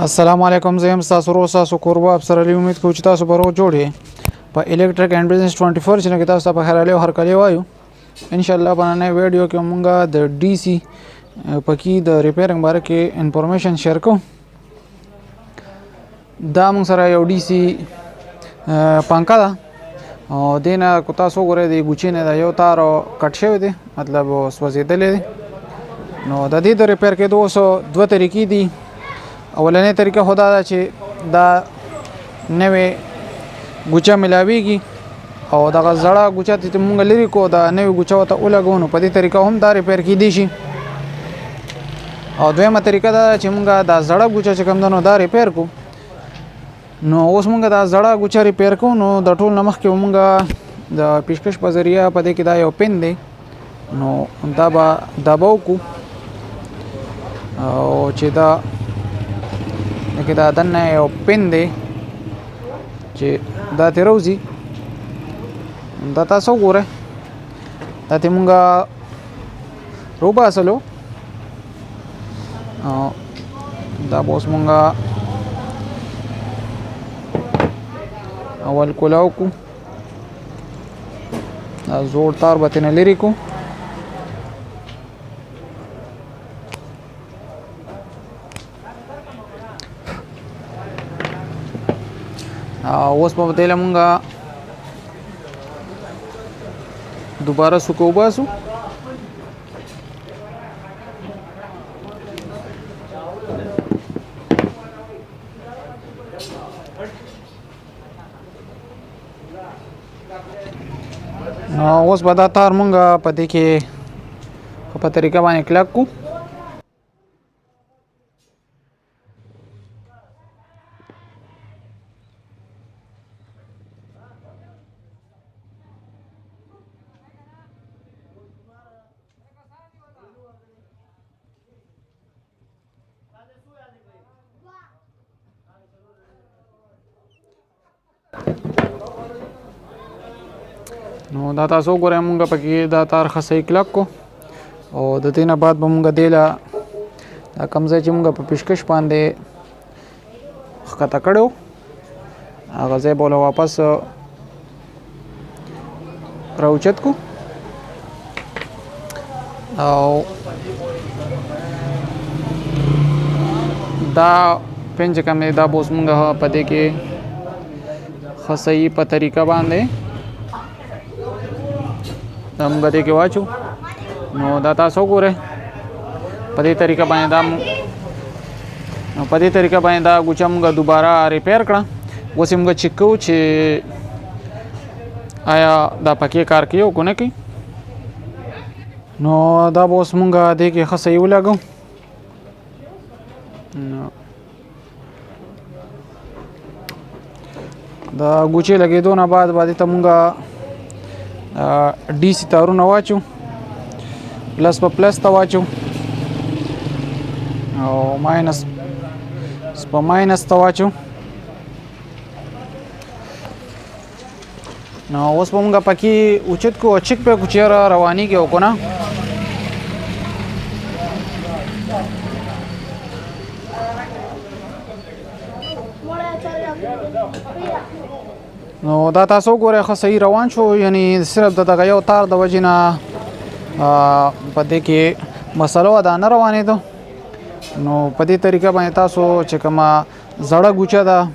अस्सलाम वालेकुम زم تاسو روز تاسو قربا افسر علی امید کوم چې تاسو به روز جوړ یې په الیکټریک اینڈ بزنس 24 چې تاسو په خیر علي هر کلی وایو ان شاء الله باندې ویډیو کې مونږه د ډي سي پکې د ریپیرینګ باره کې انفارمیشن شیر کوم دا مونږ سره یو ډي سي پنکا ده او دینه کو تاسو غره دی ګوچې نه دا یو تار کټ شوی دی مطلب سوځیدلې دی نو د دې د ریپیر کې دوه طریقې دي اولنې طریقه خدا ده چې دا نوې ګوچه ملاويږي او دا زړه ګوچه ته مونږ لري کو دا نوې ګوچه وته ولګونو په دې طریقه هم دا ریپیر کې دي شي او دویمه طریقه ده چې مونږ دا زړه ګوچه چې کوم دنو دا ریپیر کو نو اوس مونږ دا زړه ګوچه ریپیر کو نو د ټول نمخ کې مونږ د پیشکش په ذریعہ په دې کې دا یو پین دی نو دا به دباو کو او چې دا کې دا دنه یو پین دی چې دا تیروزی دا تاسو ګوره دا ته مونږه روبا اصلو دا بوس مونږه اول کولاو کو دا زور تار بتنه لري کو اوس په دې لمونګه دوباره سکو باسو اوس په دا تار مونږه په دې کې په طریقه باندې کلک کو نو دا تاسو ګورئ مونږ پکې دا تار خسې کلک کو او د دې نه بعد به مونږ دیلا دا کمزې چې مونږ په پیشکش باندې ښکته کړو هغه ځای بوله واپس راوچت کو او دا پنځ کمې دا بوس مونږ په دې کې خسې په طریقه باندې دا موږ دې کې واچو نو دا تاسو ګوره په دې طریقه باندې دا ګوچه موږ دوباره ریپیر کړه اوس موږ چیک کوو چې آیا دا پکې کار کوي او نه کوي نو دا به اوس موږ دې کې ښه صحیح ولګو دا ګوچې لګېدو نه بعد ته موږ D C तारونه واچو پلس په پلس ته واچو او ماینس په ماینس ته واچو نو اوس په موږ پکې اوچت کو چک په کوچیر رواني کې وکړه نو دا تاسو ګوره خو صحیح روان شو یعنی صرف دغه یو تار د وجینا په دې کې مسلو دا نه روانې ده نو په دې طریقه باندې تاسو چې کومه زړه ګوچه ده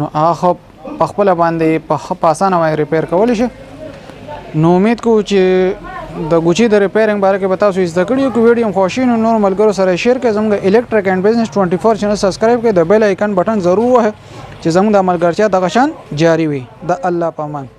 نو هغه په خپل باندې په اسانه باندې ریپیر کولی شي نو امید کوم چې د ګوچې د ریپیرینګ باره کې به تاسو زده کړئ کو ویډیو خوښی نو نور ملګرو سره شیر کړئ زموږ الیکټریک اینڈ بزنس 24 چینل سبسکرایب کړئ د بیل آیکن بٹن ضرور وه چې زموږ د عملګرتیا دغه شان جاری وي د الله پامان